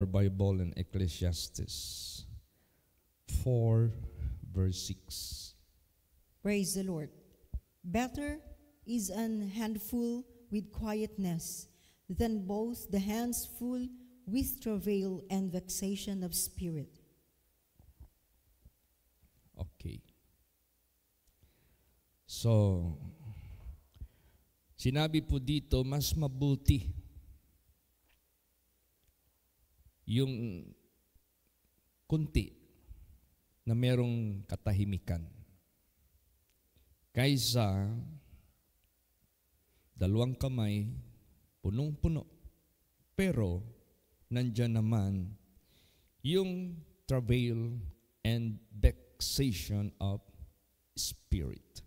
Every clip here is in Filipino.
Bible in Ecclesiastes 4 verse 6. Praise the Lord. Better is an handful with quietness than both the hands full with travail and vexation of spirit. Okay. So, sinabi po dito, mas mabuti yung kunti na merong katahimikan kaysa dalawang kamay, punong-puno, pero nandyan naman yung travail and vexation of spirit.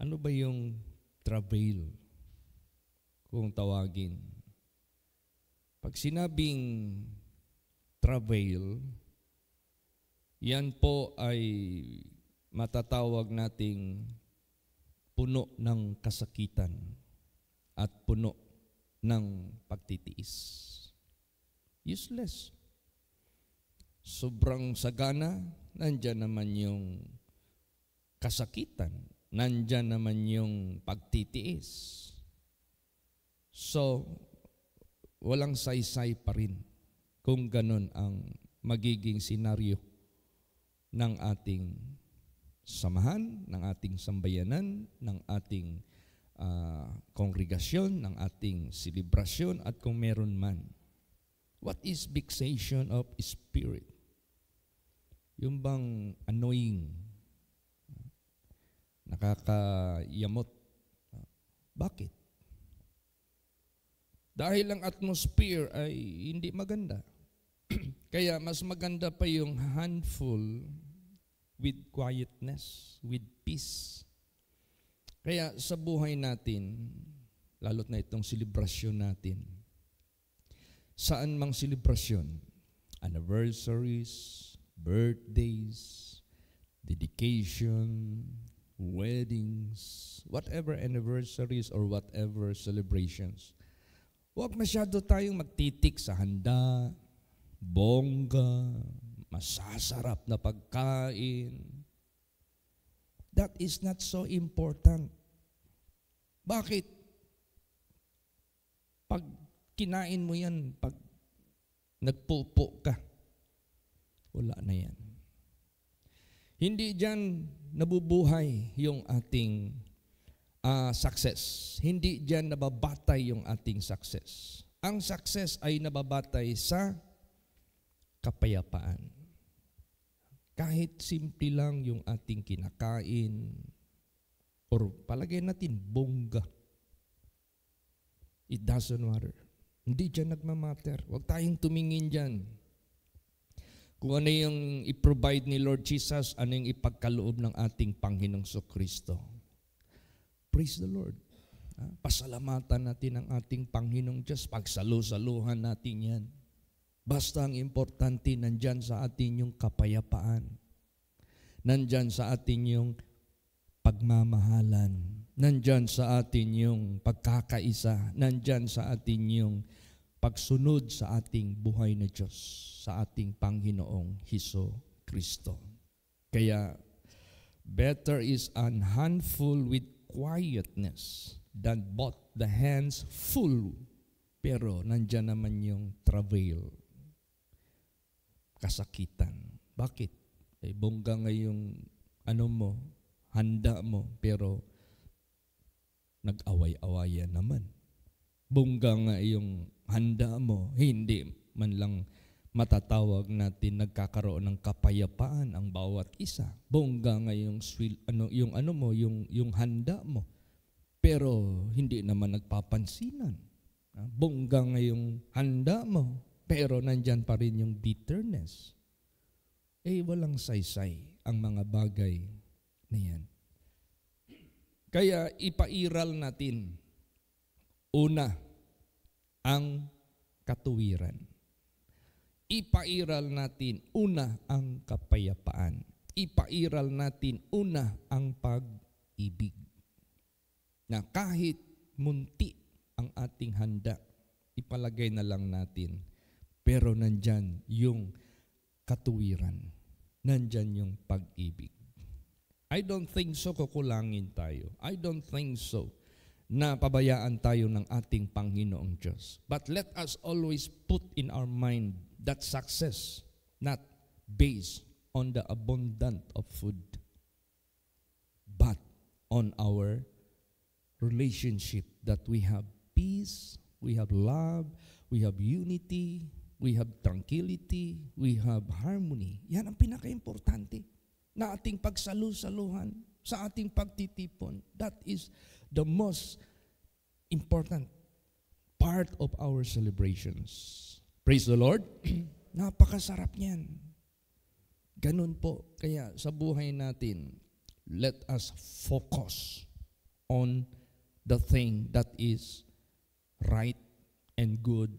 Ano ba yung travail kung tawagin? Pag sinabing travail, yan po ay matatawag nating puno ng kasakitan at puno ng pagtitiis. Useless. Sobrang sagana, nandyan naman yung kasakitan, nandyan naman yung pagtitiis. So, walang saysay pa rin kung ganun ang magiging senaryo ng ating samahan, ng ating sambayanan, ng ating kongregasyon, ng ating selebrasyon, at kung meron man. What is vexation of spirit? Yung bang annoying, nakakayamot. Bakit? Dahil ang atmosphere ay hindi maganda. Kaya mas maganda pa yung handful with quietness, with peace. Kaya sa buhay natin, lalo't na itong selebrasyon natin, saan mang selebrasyon, anniversaries, birthdays, dedication, weddings, whatever anniversaries or whatever celebrations, huwag masyado tayong magtitik sa handa, bongga, masasarap na pagkain. That is not so important. Bakit? Pag kinain mo yan, pag nagpupo ka, wala na yan. Hindi dyan nabubuhay yung ating success. Hindi dyan nababatay yung ating success. Ang success ay nababatay sa kapayapaan. Kahit simple lang yung ating kinakain, or palagay natin, bongga. It doesn't matter. Hindi dyan nagmamatter. Huwag tayong tumingin dyan. Kung ano yung i-provide ni Lord Jesus, ano yung ipagkaloob ng ating Panginoong Kristo. Praise the Lord. Pasalamatan natin ang ating Panginoong Diyos. Pagsalu-saluhan natin yan. Basta ang importante, nandyan sa atin yung kapayapaan. Nandyan sa atin yung pagmamahalan. Nandyan sa atin yung pagkakaisa. Nandyan sa atin yung pagsunod sa ating buhay na Diyos, sa ating Panginoong Hesus Kristo. Kaya, better is an handful with quietness than both the hands full. Pero nandyan naman yung travail, kasakitan. Bakit? Bongga nga yung handa mo, pero nag-away-awayan naman. Bongga nga yung handa mo, hindi man lang matatawag natin nagkakaroon ng kapayapaan ang bawat isa. Bongga nga yung yung handa mo, pero hindi naman nagpapansinan. Bongga nga yung handa mo, pero nandyan pa rin yung bitterness. Walang saysay ang mga bagay na yan. Kaya ipairal natin, una, ang katuwiran. Ipairal natin, una, ang kapayapaan. Ipairal natin, una, ang pag-ibig. Na kahit munti ang ating handa, ipalagay na lang natin. pero nandyan yung katuwiran. Nandyan yung pag-ibig. I don't think so kukulangin tayo. I don't think so na pabayaan tayo ng ating Panginoong Diyos. But let us always put in our mind that success not based on the abundance of food, but on our relationship that we have peace, we have love, we have unity, we have tranquility, we have harmony. Yan ang pinaka-importante na ating pagsalu-saluhan, sa ating pagtitipon. That is the most important part of our celebrations. Praise the Lord. Napakasarap niyan. Ganun po. Kaya sa buhay natin, let us focus on the thing that is right and good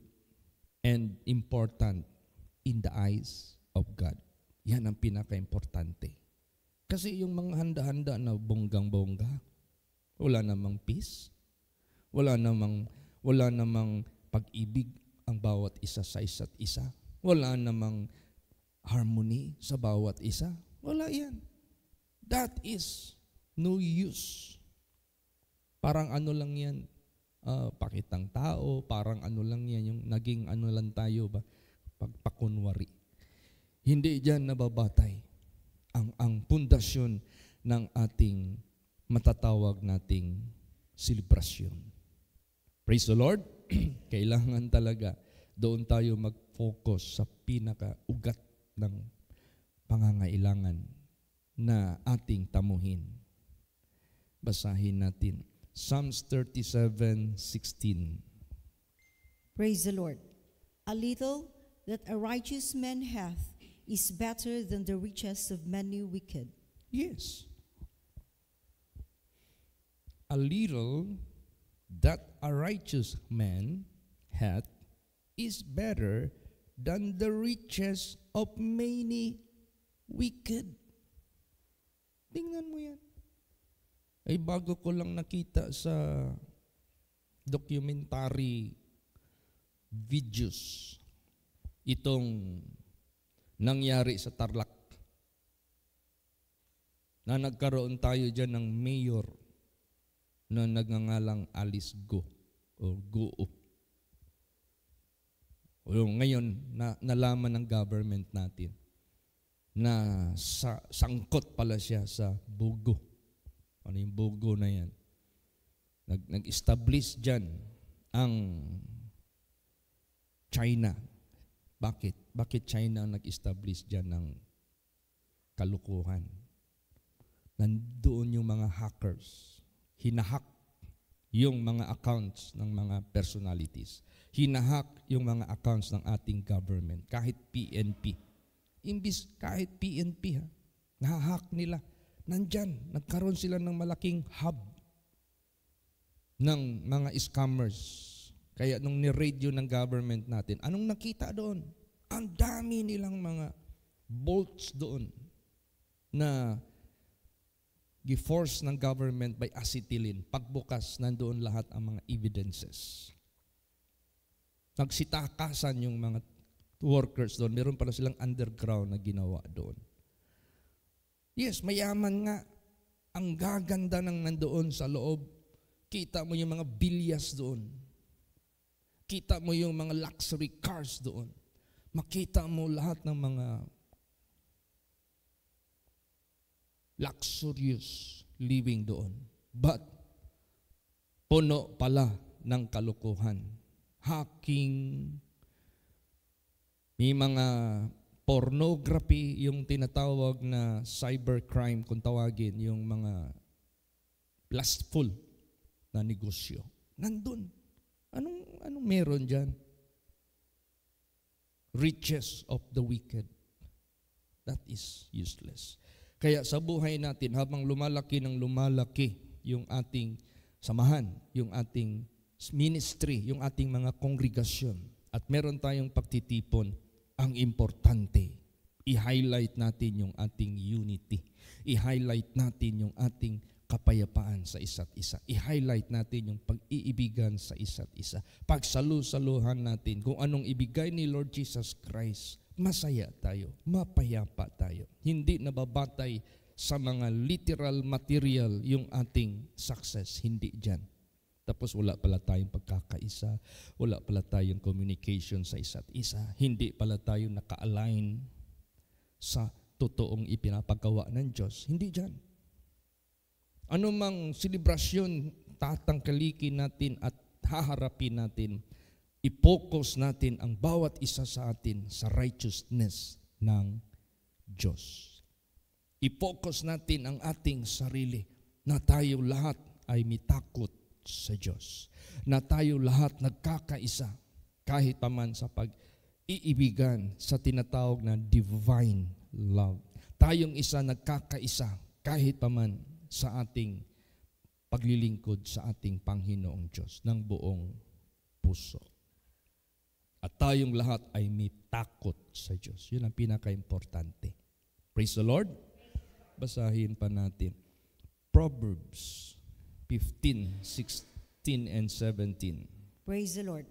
and important in the eyes of God. Yan ang pinaka-importante. Kasi yung mga handa-handa na bonggang-bongga, wala namang peace, wala namang pag-ibig ang bawat isa sa isa't isa, wala namang harmony sa bawat isa, wala yan. That is no use. Parang ano lang yan, pakitang tao, parang ano lang yan, yung naging ano lang tayo ba, pagpakunwari. Hindi dyan nababatay ang pundasyon ng ating matatawag nating selebrasyon. Praise the Lord. Kailangan talaga doon tayo mag-focus sa pinaka-ugat ng pangangailangan na ating tamuhin. Basahin natin. Psalms 37:16. Praise the Lord. A little that a righteous man hath is better than the riches of many wicked. Yes. A little that a righteous man hath is better than the riches of many wicked. Tingnan mo yan. Ay bago ko lang nakita sa documentary videos itong nangyari sa Tarlac na nagkaroon tayo dyan ng mayor na nagngangalang Alice Go o Goo. Ngayon, nalaman ng government natin na sangkot pala siya sa Bugo. Ano yung Bugo na yan? Nag-establish dyan ang China. Bakit? Bakit China ang nag-establish dyan ng kalukuhan? Nandoon yung mga hackers. Hinahack yung mga accounts ng mga personalities. Hinahack yung mga accounts ng ating government, kahit PNP. Imbis kahit PNP, nahahack nila. Nandyan, nagkaroon sila ng malaking hub ng mga scammers. Kaya nung ni-raid yun ng government natin, anong nakita doon? Ang dami nilang mga bolts doon na gi-force ng government by acetylene. Pagbukas, nandoon lahat ang mga evidences. Nagsitakasan yung mga workers doon. Meron pala silang underground na ginawa doon. Yes, mayaman nga. Ang gaganda ng nandoon sa loob. Kita mo yung mga bilyas doon. Kita mo yung mga luxury cars doon. Makita mo lahat ng mga luxurious living doon. But, puno pala ng kalukuhan. Hacking, may mga pornography, yung tinatawag na cybercrime, kung tawagin, yung mga lustful na negosyo. Nandun. Anong meron dyan? Riches of the wicked. That is useless. Kaya sa buhay natin, habang lumalaki ng lumalaki yung ating samahan, yung ating ministry, yung ating mga kongregasyon, at meron tayong pagtitipon, ang importante, i-highlight natin yung ating unity. I-highlight natin yung ating kapayapaan sa isa't isa. I-highlight natin yung pag-iibigan sa isa't isa. Pagsalu-saluhan natin kung anong ibigay ni Lord Jesus Christ. Masaya tayo, mapayapa tayo. Hindi nababatay sa mga literal material yung ating success. Hindi dyan. Tapos wala pala tayong pagkakaisa, wala pala tayong communication sa isa't isa, hindi pala tayo naka-align sa totoong ipinapagawa ng Diyos. Hindi dyan. Ano mang selebrasyon tatangkalikin natin at haharapin natin, i-focus natin ang bawat isa sa atin sa righteousness ng Diyos. I-focus natin ang ating sarili na tayo lahat ay mitakot sa Diyos. Na tayo lahat nagkakaisa kahit paman sa pag-iibigan sa tinatawag na divine love. Tayong isa nagkakaisa kahit paman sa ating paglilingkod sa ating Panginoong Diyos ng buong puso. At tayong lahat ay may takot sa Diyos. Yun ang pinaka-importante. Praise the Lord. Basahin pa natin. Proverbs 15, 16, and 17. Praise the Lord.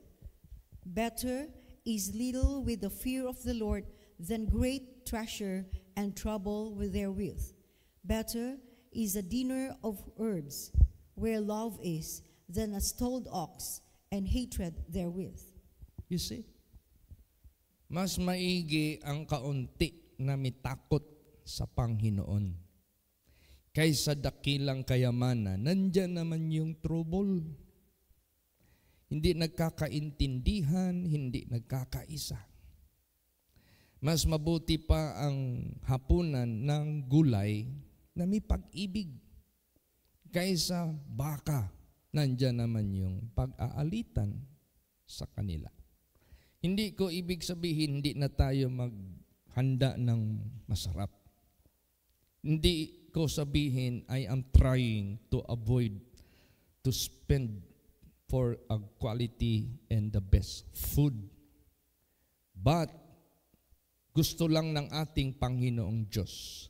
Better is little with the fear of the Lord than great treasure and trouble with therewith. Better is a dinner of herbs, where love is, than a stalled ox, and hatred therewith. You see? Mas maigi ang kaunti na mitakot sa Panginoon kaysa dakilang kayamanan. Nandyan naman yung trouble. Hindi nagkakaintindihan, hindi nagkakaisa. Mas mabuti pa ang hapunan ng gulay na may pag-ibig kaysa baka. Nandyan naman yung pag-aalitan sa kanila. Hindi ko ibig sabihin hindi na tayo maghanda ng masarap. Hindi ko sabihin I am trying to avoid to spend for a quality and the best food. But gusto lang ng ating Panginoong Diyos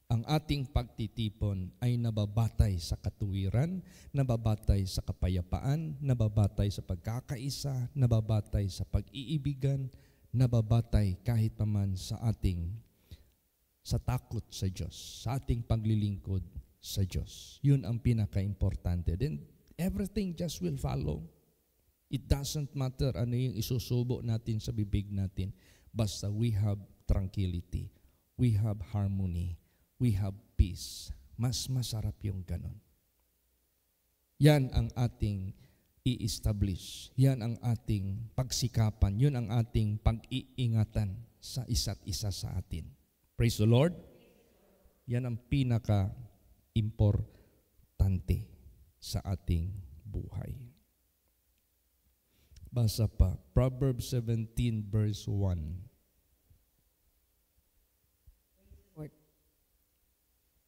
ang ating pagtitipon ay nababatay sa katuwiran, nababatay sa kapayapaan, nababatay sa pagkakaisa, nababatay sa pag-iibigan, nababatay kahit paman sa takot sa Diyos, sa ating paglilingkod sa Diyos. Yun ang pinaka-importante. Then everything just will follow. It doesn't matter ano yung isusubo natin sa bibig natin. Basta we have tranquility, we have harmony, we have peace. Mas masarap yung ganon. Yan ang ating i-establish. Yan ang ating pagsikapan. Yun ang ating pag-iingatan sa isa't isa sa atin. Praise the Lord. Yan ang pinaka-importante sa ating buhay. Basa pa. Proverbs 17 verse 1.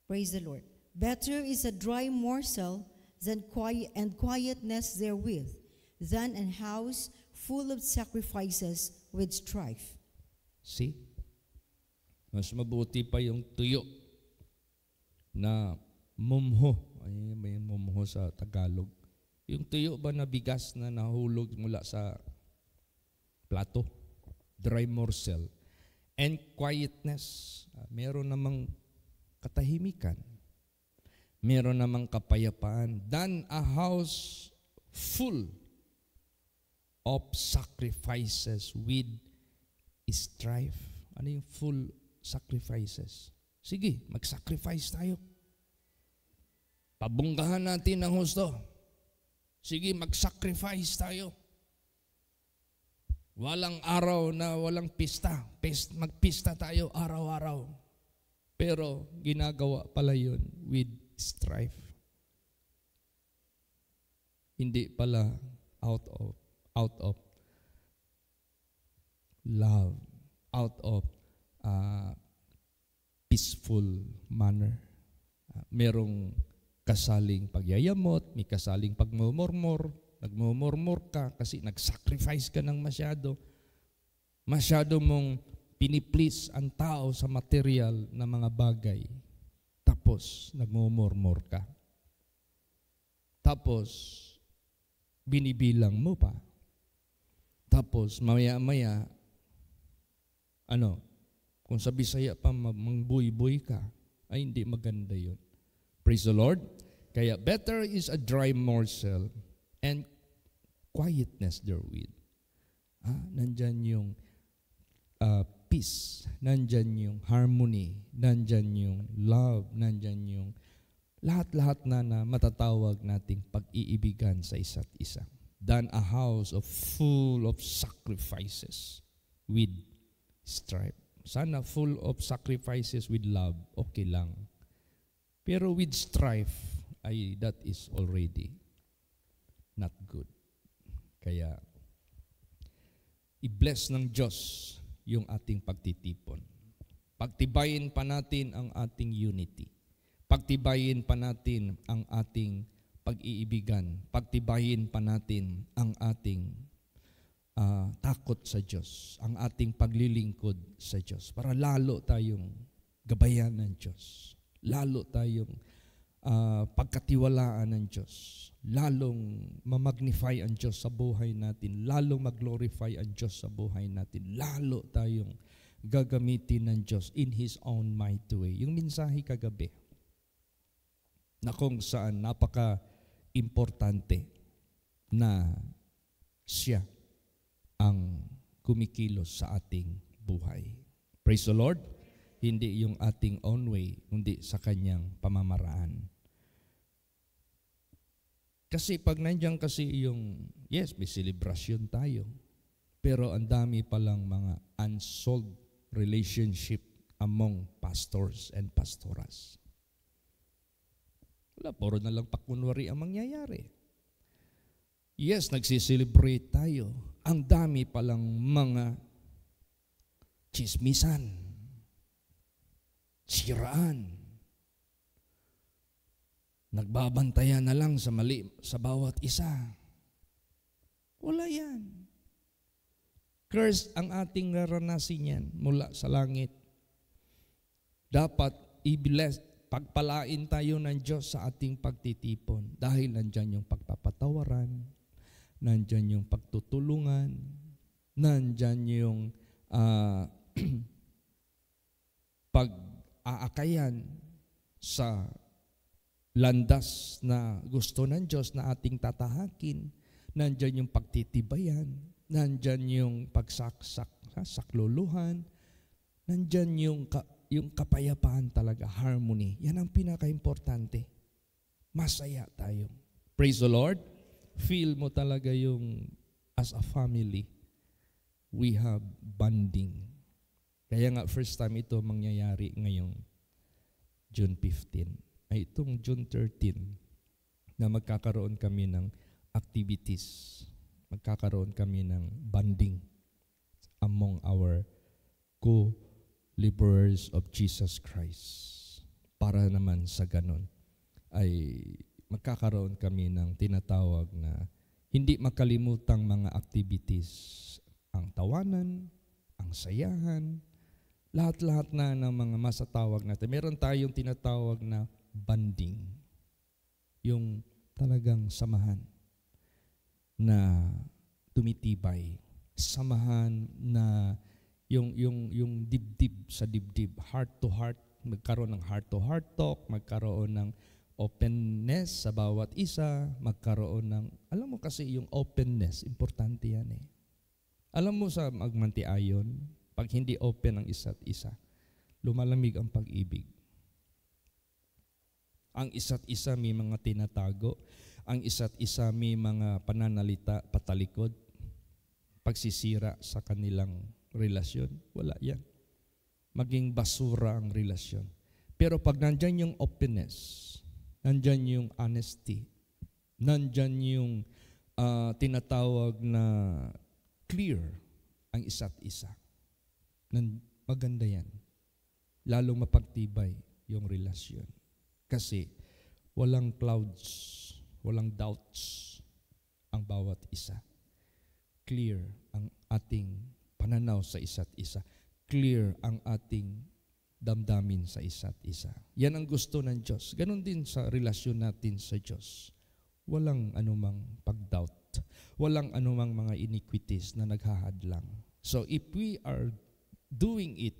Praise the Lord. Better is a dry morsel than quietness therewith, than an house full of sacrifices with strife. See? Mas mabuti pa yung tuyo na mumho. Ay, may mumho sa Tagalog. Yung tuyo ba na bigas na nahulog mula sa plato? Dry morsel. And quietness. Meron namang katahimikan. Meron namang kapayapaan. Than a house full of sacrifices with strife. Ano yung full sacrifices? Sige, mag-sacrifice tayo. Pabunggahan natin ang husto. Sige, mag-sacrifice tayo. Walang araw na walang pista. Magpista tayo araw-araw. Pero ginagawa pala yun with strife. Hindi pala out of love, out of peaceful manner. Merong kasaling pagyayamot, may kasaling pagmumurmur, nagmumurmur ka kasi nag-sacrifice ka ng masyado. Masyado mong piniplease ang tao sa material na mga bagay. Tapos nagmumurmur ka. Tapos, binibilang mo pa. Tapos, maya-maya, kung sa Bisaya pa, mangbuy-buy ka, ay hindi maganda yun. Praise the Lord. Kaya, better is a dry morsel and quietness therewith. Nandyan yung peace, nandyan yung harmony, nandyan yung love, nandyan yung lahat-lahat na matatawag nating pag-iibigan sa isa't isa. Than a house full of sacrifices with strife. Sana full of sacrifices with love, okay lang. Pero with strife, that is already not good. Kaya, i-bless ng Diyos yung ating pagtitipon. Pagtibayin pa natin ang ating unity. Pagtibayin pa natin ang ating pag-iibigan. Pagtibayin pa natin ang ating takot sa Diyos, ang ating paglilingkod sa Diyos, para lalo tayong gabayan ng Diyos, lalo tayong pagkatiwalaan ng Diyos, lalong mamagnify ang Diyos sa buhay natin, lalong mag-glorify ang Diyos sa buhay natin, lalo tayong gagamitin ng Diyos in His own mighty way. Yung mensahe kagabi, na kung saan napaka-importante na siya ang kumikilos sa ating buhay. Praise the Lord. Hindi yung ating own way, kundi sa kanyang pamamaraan. Kasi pag nandiyan kasi yung, yes, may celebration tayo, pero ang dami palang mga unsolved relationship among pastors and pastoras. Wala, puro na lang pakunwari ang mangyayari. Yes, nagsiselebrate tayo. Ang dami palang mga chismisan, siraan. Nagbabantayan na lang sa mali sa bawat isa. Wala yan. Curse ang ating naranasin yan mula sa langit. Dapat i-bless, pagpalain tayo ng Diyos sa ating pagtitipon dahil nandyan yung pagpapatawaran, nandyan yung pagtutulungan, nandyan yung pag-aakayan sa landas na gusto ng Diyos na ating tatahakin, nandyan yung pagtitibayan, nandyan yung pagsaksak, sakluluhan, nandyan yung kapayapaan talaga, harmony. Yan ang pinaka-importante. Masaya tayo. Praise the Lord. Feel mo talaga yung, as a family, we have bonding. Kaya nga, first time ito mangyayari ngayong June 15. Ay itong June 13 na magkakaroon kami ng activities. Magkakaroon kami ng bonding among our co-laborers of Jesus Christ. Para naman sa ganon ay magkakaroon kami ng tinatawag na hindi makalimutang mga activities. Ang tawanan, ang sayahan, lahat-lahat na ng mga masatawag natin. Meron tayong tinatawag na bonding. Yung talagang samahan na tumitibay. Samahan na yung dibdib sa dibdib, heart to heart, magkaroon ng heart to heart talk, magkaroon ng openness sa bawat isa, magkaroon ng, alam mo kasi yung openness, importante yan eh. Alam mo sa magmantiayon, pag hindi open ang isa't isa, lumalamig ang pag-ibig. Ang isa't isa may mga tinatago, ang isa't isa may mga pananalita patalikod, pagsisira sa kanilang relasyon, wala yan. Maging basura ang relasyon. Pero pag nandyan yung openness, nandyan yung honesty, nandyan yung tinatawag na clear ang isa't isa, maganda yan. Lalong mapagtibay yung relasyon. Kasi walang clouds, walang doubts ang bawat isa. Clear ang ating pananaw sa isa't isa. Clear ang ating damdamin sa isa't isa. Yan ang gusto ng Diyos. Ganon din sa relasyon natin sa Diyos. walang anumang pag-doubt. Walang anumang mga iniquities na naghahadlang. So if we are doing it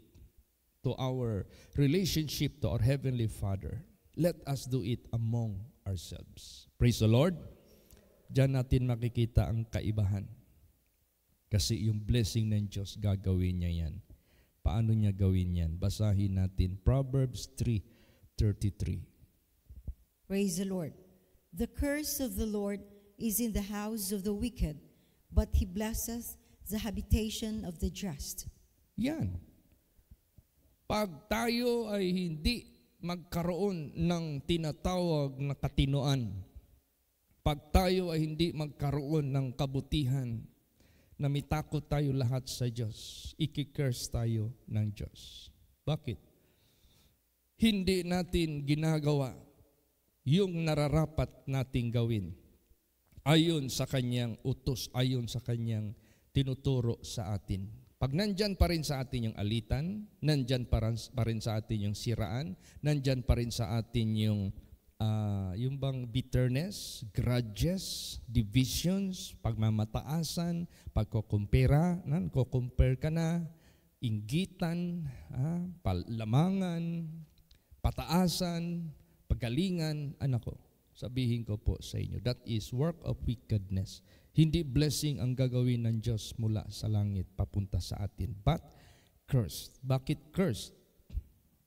to our relationship to our Heavenly Father, let us do it among ourselves. Praise the Lord. Diyan natin makikita ang kaibahan. Kasi yung blessing ng Diyos, gagawin niya yan. Paano niya gawin yan? Basahin natin Proverbs 3:33. Praise the Lord. The curse of the Lord is in the house of the wicked, but He blesseth the habitation of the just. Yan. Pag tayo ay hindi magkaroon ng tinatawag na katinoan, pag tayo ay hindi magkaroon ng kabutihan, na may takot tayo lahat sa Diyos, iki-curse tayo ng Diyos. Bakit? Hindi natin ginagawa yung nararapat nating gawin ayon sa Kanyang utos, ayon sa Kanyang tinuturo sa atin. Pag nandyan pa rin sa atin yung alitan, nandyan pa rin sa atin yung siraan, nandyan pa rin sa atin yung bang bitterness, grudges, divisions, pagmamataasan, pagkukumpira, kukumpare ka na, inggitan, palamangan, pataasan, pagalingan, anak ko. Sabihin ko po sa inyo, that is work of wickedness. Hindi blessing ang gagawin ng Diyos mula sa langit papunta sa atin, but cursed. Bakit cursed?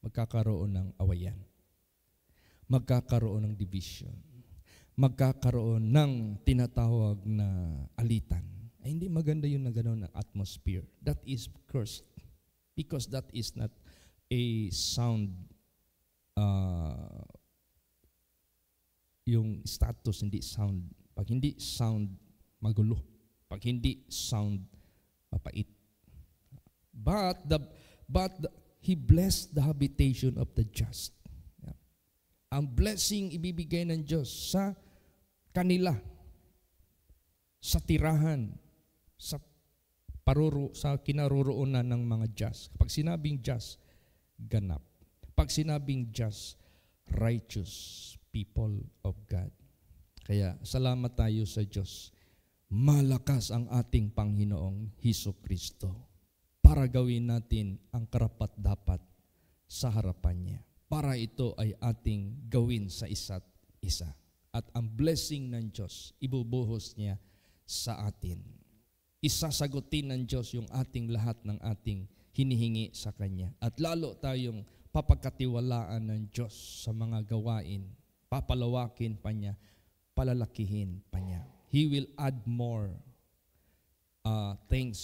Magkakaroon ng awayan. Magkakaroon ng division. Magkakaroon ng tinatawag na alitan. Ay, hindi maganda yun na gano'n ang atmosphere. That is cursed. Because that is not a sound yung status, hindi sound. Pag hindi sound, magulo. Pag hindi sound, mapait. But He blessed the habitation of the just. Yeah. Ang blessing ibibigay ng Diyos sa kanila, sa tirahan, sa kinaroroonan ng mga just. Pag sinabing just, ganap. Pag sinabing just, righteous people of God. Kaya salamat tayo sa Diyos. Malakas ang ating Panginoong Hesukristo para gawin natin ang karapat-dapat sa harapan niya. Para ito ay ating gawin sa isa't isa. At ang blessing ng Diyos, ibubuhos niya sa atin. Isasagutin ng Diyos yung ating lahat ng ating hinihingi sa Kanya. At lalo tayong papagkatiwalaan ng Diyos sa mga gawain. Papalawakin pa niya, palalakihin pa niya. He will add more things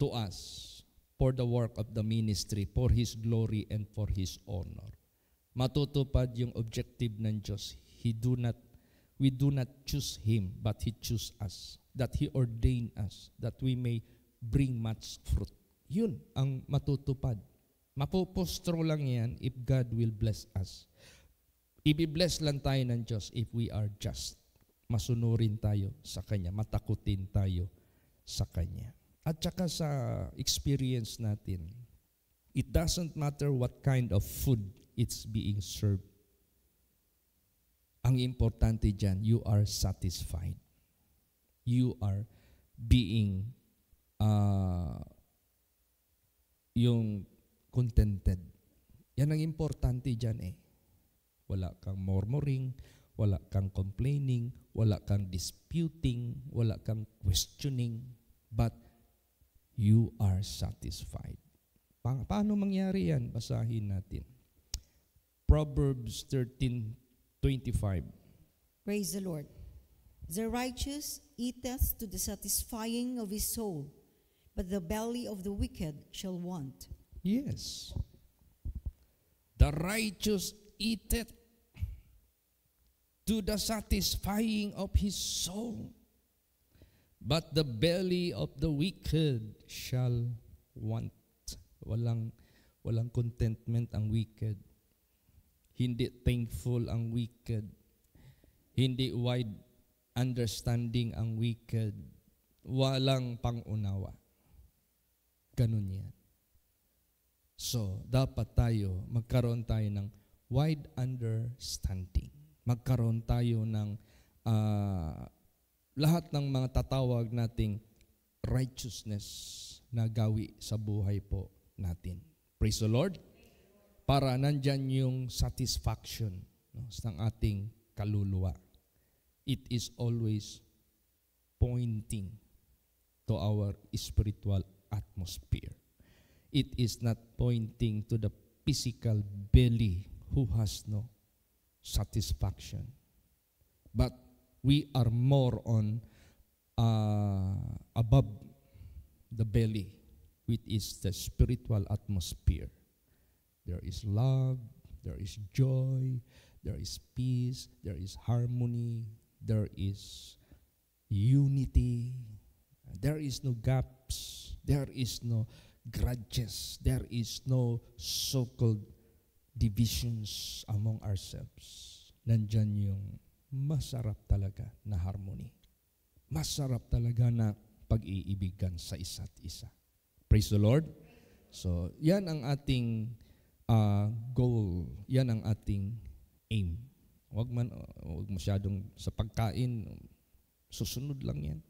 to us for the work of the ministry, for His glory and for His honor. Matutupad yung objective ng Diyos. We do not choose Him, but He choose us. That He ordained us, that we may bring much fruit. Yun ang matutupad. Mapupostro lang yan if God will bless us. Ibibless lang tayo ng Diyos if we are just. Masunurin tayo sa Kanya, matakutin tayo sa Kanya. At saka sa experience natin, it doesn't matter what kind of food it's being served. Ang importante dyan, you are satisfied. You are being yung contented. Yan ang importante dyan eh. Wala kang murmuring, wala kang complaining, wala kang disputing, wala kang questioning, but you are satisfied. Paano mangyari yan? Basahin natin. Proverbs 13:25. Praise the Lord. The righteous eateth to the satisfying of his soul, but the belly of the wicked shall want. Yes. The righteous eateth to the satisfying of his soul, but the belly of the wicked shall want. Walang contentment ang wicked. Hindi thankful ang wicked. Hindi wide understanding ang wicked. Walang pangunawa. Ganun yan. So, dapat magkaroon tayo ng wide understanding. Magkaroon tayo ng lahat ng mga tatawag nating righteousness na gawi sa buhay po natin. Praise the Lord. Para nandyan yung satisfaction, no, ng ating kaluluwa. It is always pointing to our spiritual atmosphere. It is not pointing to the physical belly who has no satisfaction. But we are more on above the belly, which is the spiritual atmosphere. There is love, there is joy, there is peace, there is harmony, there is unity, there is no gaps, there is no grudges, there is no so-called divisions among ourselves. Nandyan yung masarap talaga na harmony. Masarap talaga na pag-iibigan sa isa't isa. Praise the Lord. So, yan ang ating goal. Yan ang ating aim. Huwag masyadong sa pagkain, susunod lang yan.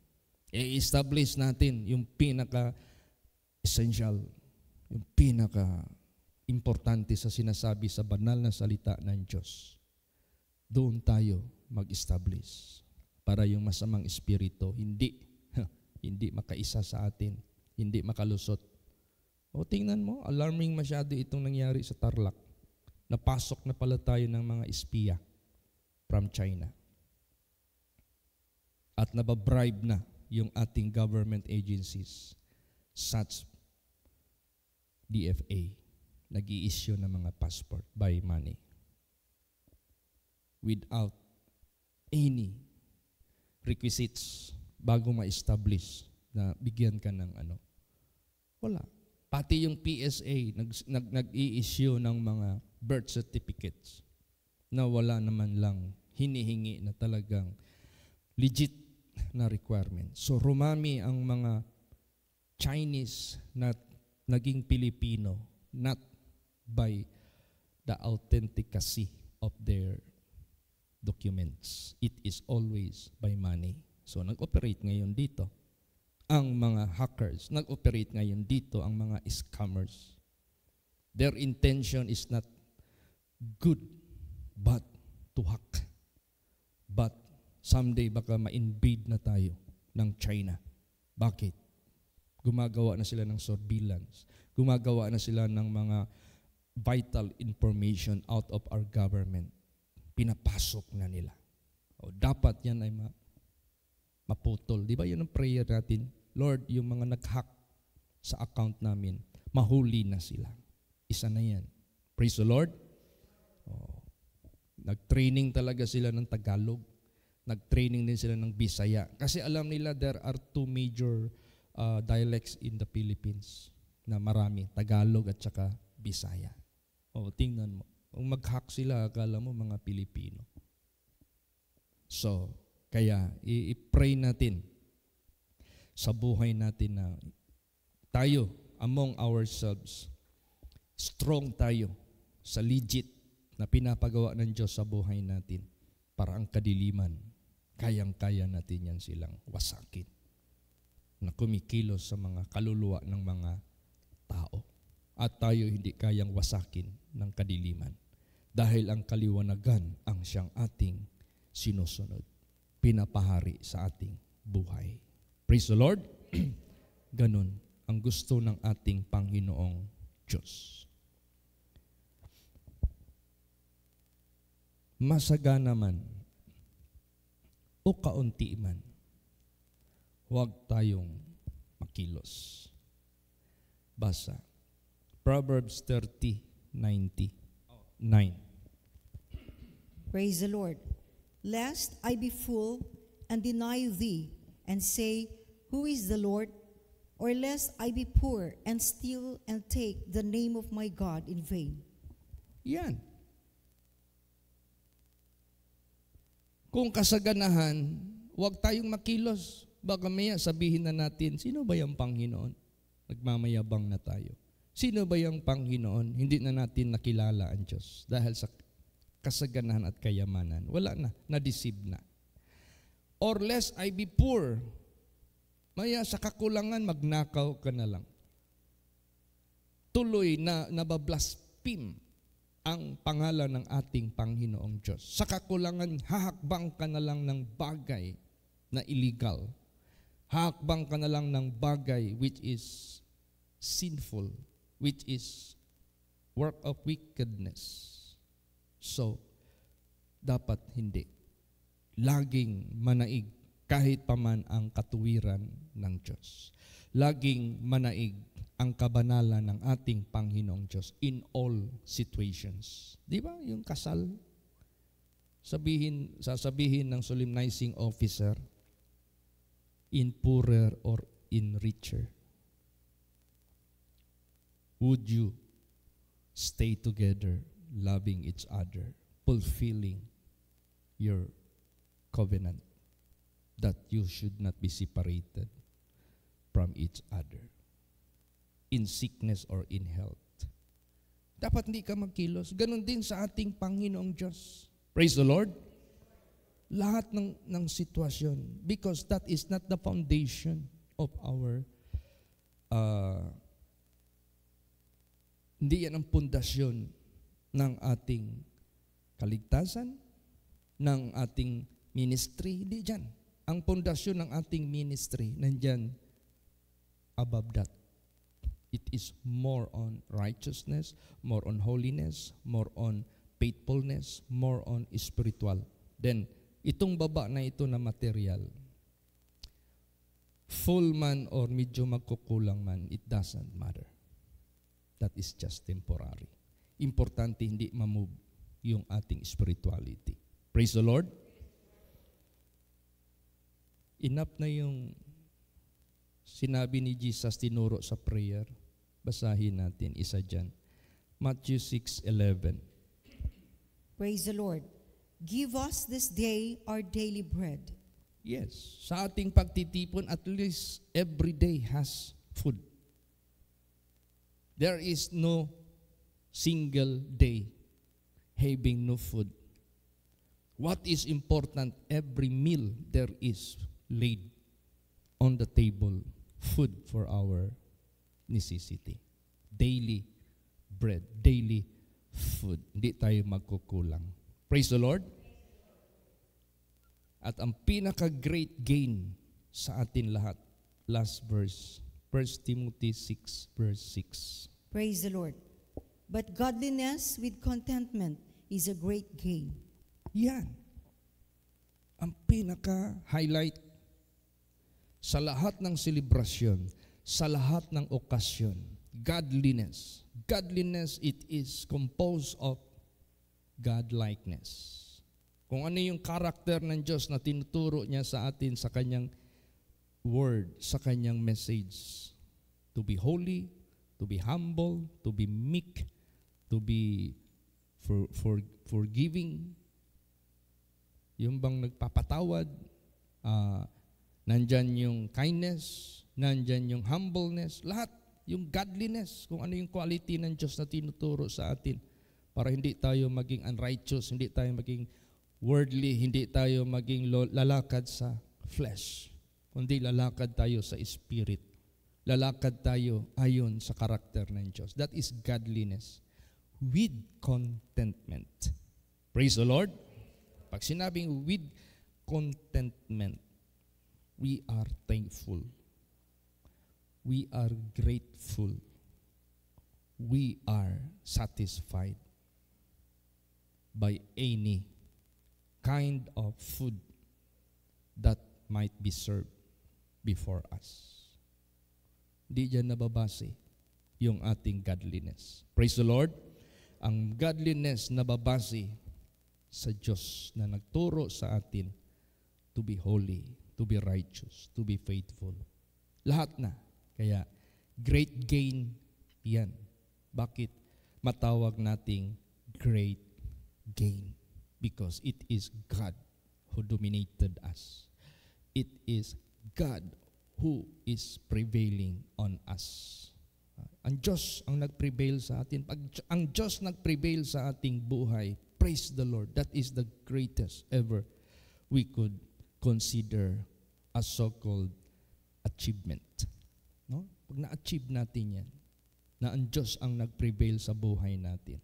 I-establish natin yung pinaka-essential, yung pinaka-importante sa sinasabi sa banal na salita ng Diyos. Doon tayo mag-establish para yung masamang espiritu hindi makaisa sa atin, hindi makalusot. O tingnan mo, alarming masyado itong nangyari sa Tarlac. Napasok na pala tayo ng mga espiya from China. At nababribe na yung ating government agencies, such DFA, nag-i-issue ng mga passport by money without any requisites bago ma-establish na bigyan ka ng ano. Wala. Pati yung PSA nag-i-issue ng mga birth certificates na wala naman lang hinihingi na talagang legit na requirement. So rumami ang mga Chinese na naging Pilipino not by the authenticity of their documents. It is always by money. So nag-operate ngayon dito ang mga hackers, nag-operate ngayon dito ang mga scammers. Their intention is not good, but to hack. But someday baka ma-invade na tayo ng China. Bakit? Gumagawa na sila ng surveillance. Gumagawa na sila ng mga vital information out of our government. Pinapasok na nila. O, dapat yan ay maputol. Di ba yun ang prayer natin? Lord, yung mga nag-hack sa account namin, mahuli na sila. Isa na yan. Praise the Lord. O, nag-training talaga sila ng Tagalog. Nag-training din sila ng Bisaya. Kasi alam nila there are two major dialects in the Philippines na marami. Tagalog at saka Bisaya. O, tingnan mo. Kung mag-hack sila, akala mo mga Pilipino. So, kaya i-pray natin sa buhay natin na tayo, among ourselves, strong tayo sa legit na pinapagawa ng Diyos sa buhay natin para ang kadiliman, kayang-kaya natin yan silang wasakin na kumikilos sa mga kaluluwa ng mga tao. At tayo hindi kayang wasakin ng kadiliman dahil ang kaliwanagan ang siyang ating sinusunod, pinapahari sa ating buhay. Praise the Lord. Ganun ang gusto ng ating Panginoong Diyos. Masagana man o kaunti man, huwag tayong makilos. Basa. Proverbs 30:9. Praise the Lord. Lest I be full and deny thee, and say, Who is the Lord? Or lest I be poor and steal and take the name of my God in vain. Yan. Kung kasaganahan, huwag tayong makilos. Baka maya sabihin na natin, sino ba yung Panginoon? Nagmamayabang na tayo. Sino ba yung Panginoon? Hindi na natin nakilala ang Diyos dahil sa kasaganahan at kayamanan. Wala na, na-deceive na. or lest I be poor. Maya sa kakulangan, magnakaw ka na lang. Tuloy na nabablaspheme ang pangalan ng ating Panginoong Diyos. Sa kakulangan, hahakbang ka na lang ng bagay na illegal. Hahakbang ka na lang ng bagay which is sinful, which is work of wickedness. So, dapat hindi. Laging manaig kahit paman ang katuwiran ng Diyos. Laging manaig ang kabanalan ng ating Panginoong Diyos in all situations. Di ba? Yung kasal, sasabihin ng solemnizing officer, in poorer or in richer, would you stay together, loving each other, fulfilling your covenant that you should not be separated from each other in sickness or in health. Dapat hindi ka magkilos. Ganon din sa ating Panginoong Diyos. Praise the Lord. Lahat ng sitwasyon, because that is not the foundation of our hindi yan ang pundasyon ng ating kaligtasan, ng ating ministry. Hindi dyan. Ang pundasyon ng ating ministry, nandyan above that. It is more on righteousness, more on holiness, more on faithfulness, more on spiritual. Then, itong baba na ito na material, full man or medyo magkukulang man, it doesn't matter. That is just temporary. Importante hindi ma-move yung ating spirituality. Praise the Lord. Enough na yung sinabi ni Jesus, tinuro sa prayer. Basahin natin isa dyan. Matthew 6:11. Praise the Lord. Give us this day our daily bread. Yes, sa ating pagtitipon, at least every day has food. There is no single day having no food. What is important, every meal there is laid on the table, food for our necessity. Daily bread, daily food. Hindi tayo magkukulang. Praise the Lord. At ang pinaka-great gain sa atin lahat, last verse, 1 Timothy 6, verse 6. Praise the Lord. But godliness with contentment is a great gain. Yan. Ang pinaka-highlight sa lahat ng selebrasyon, sa lahat ng okasyon, godliness. Godliness, it is composed of godlikeness. Kung ano yung karakter ng Diyos na tinuturo niya sa atin sa kanyang word, sa kanyang message. To be holy, to be humble, to be meek, to be forgiving. Yung bang nagpapatawad, nandyan yung kindness, nandyan yung humbleness, lahat, yung godliness, kung ano yung quality ng Diyos na tinuturo sa atin para hindi tayo maging unrighteous, hindi tayo maging worldly, hindi tayo maging lalakad sa flesh, kundi lalakad tayo sa spirit. Lalakad tayo ayon sa karakter ng Diyos. That is godliness with contentment. Praise the Lord. Pag sinabing with contentment, we are thankful. We are grateful. We are satisfied by any kind of food that might be served before us. Di dyan nababase yung ating godliness. Praise the Lord. Ang godliness nababase sa Diyos na nagturo sa atin to be holy, to be righteous, to be faithful. Lahat na. Kaya great gain yan. Bakit matawag nating great gain? Because it is God who dominated us. It is God who is prevailing on us. Ang Diyos ang nag-prevail sa atin. Pag ang Diyos nag-prevail sa ating buhay, praise the Lord. That is the greatest ever we could consider as so-called achievement. No? Pag na-achieve natin yan, na ang Diyos ang nag-prevail sa buhay natin,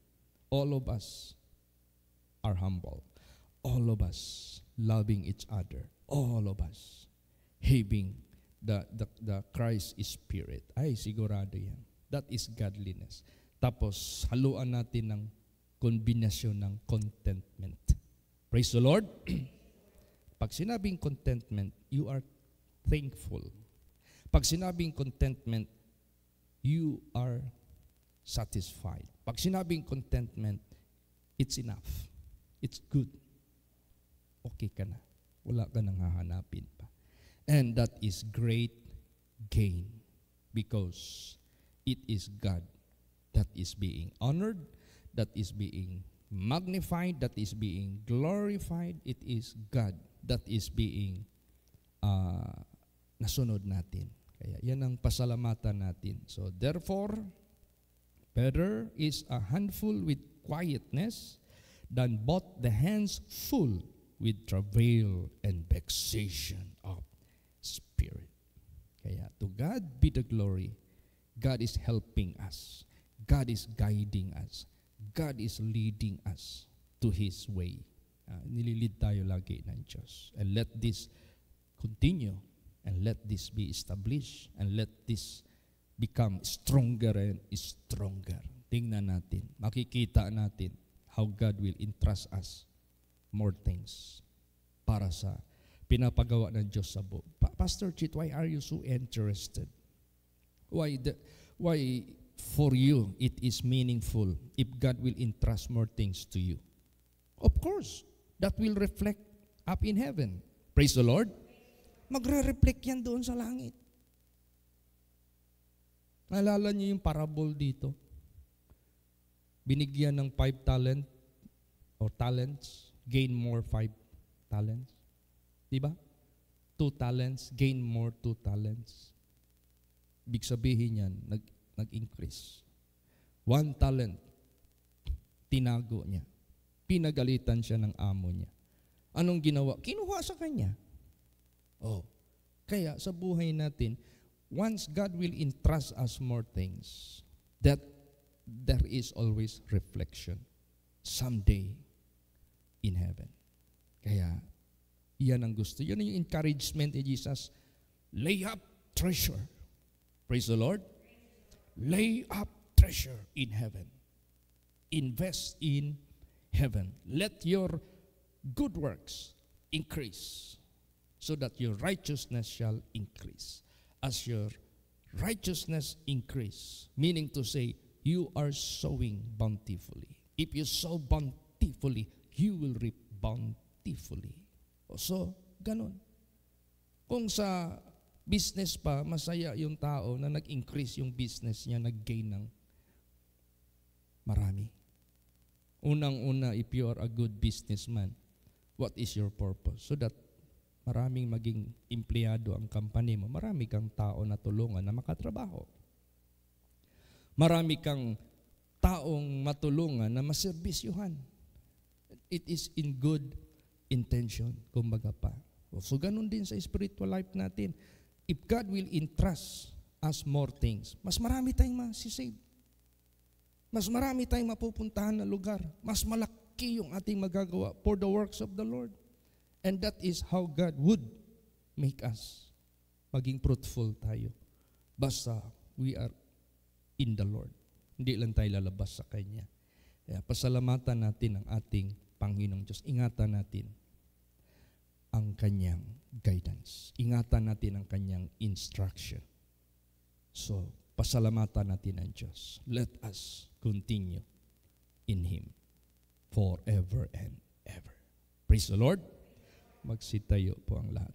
all of us are humble. All of us loving each other. All of us having the Christ Spirit. Ay, sigurado yan. That is godliness. Tapos, haluan natin ng kombinasyon ng contentment. Praise the Lord. Pag sinabing contentment, you are thankful. Pag sinabing contentment, you are satisfied. Pag sinabing contentment, it's enough. It's good. Okay ka na. Wala ka nang hahanapin pa. And that is great gain because it is God that is being honored, that is being magnified, that is being glorified. It is God that is being nasunod natin. Kaya yan ang pasalamatan natin. So therefore, better is a handful with quietness than both the hands full with travail and vexation of spirit. Kaya to God be the glory. God is helping us. God is guiding us. God is leading us to His way. Nililid tayo lagi ng Diyos. And let this continue. And let this be established. And let this become stronger and stronger. Tingnan natin. Makikita natin how God will entrust us more things para sa pinapagawa ng Diyos sa buhay. Pastor Chit, why are you so interested? Why for you it is meaningful if God will entrust more things to you? Of course, that will reflect up in heaven. Praise the Lord. Magre-reflect yan doon sa langit. Naalala niyo yung parable dito? Binigyan ng 5 talents, gain more 5 talents. Diba? 2 talents, gain more 2 talents. Ibig sabihin yan, nag-increase. 1 talent, tinago niya. Pinagalitan siya ng amo niya. Anong ginawa? Kinuha sa kanya. Oh. Kaya sa buhay natin, once God will entrust us more things, that there is always reflection someday in heaven. Kaya, yan ang gusto. Yan yung encouragement ni Jesus. Lay up treasure. Praise the Lord. Lay up treasure in heaven. Invest in heaven. Let your good works increase so that your righteousness shall increase. As your righteousness increase, meaning to say, you are sowing bountifully. If you sow bountifully, you will reap bountifully. So, ganun. Kung sa business pa, masaya yung tao na nag-increase yung business niya, nag-gain ng marami. Unang-una, if you are a good businessman, what is your purpose? So that maraming maging empleyado ang company mo, marami kang tao na tulungan na makatrabaho. Marami kang taong matulungan na maserbisyuhan. It is in good intention, kumbaga pa. So ganun din sa spiritual life natin. If God will entrust us more things, mas marami tayong masisave. Mas marami tayong mapupuntahan na lugar. Mas malaki yung ating magagawa for the works of the Lord. And that is how God would make us maging fruitful tayo. Basta we are in the Lord. Hindi lang tayo lalabas sa Kanya. Kaya pasalamatan natin ang ating Panginoong Diyos. Ingatan natin ang Kanyang guidance. Ingatan natin ang Kanyang instruction. So, pasalamatan natin ang Diyos. Let us continue in Him forever and ever. Praise the Lord. Magsitayo po ang lahat.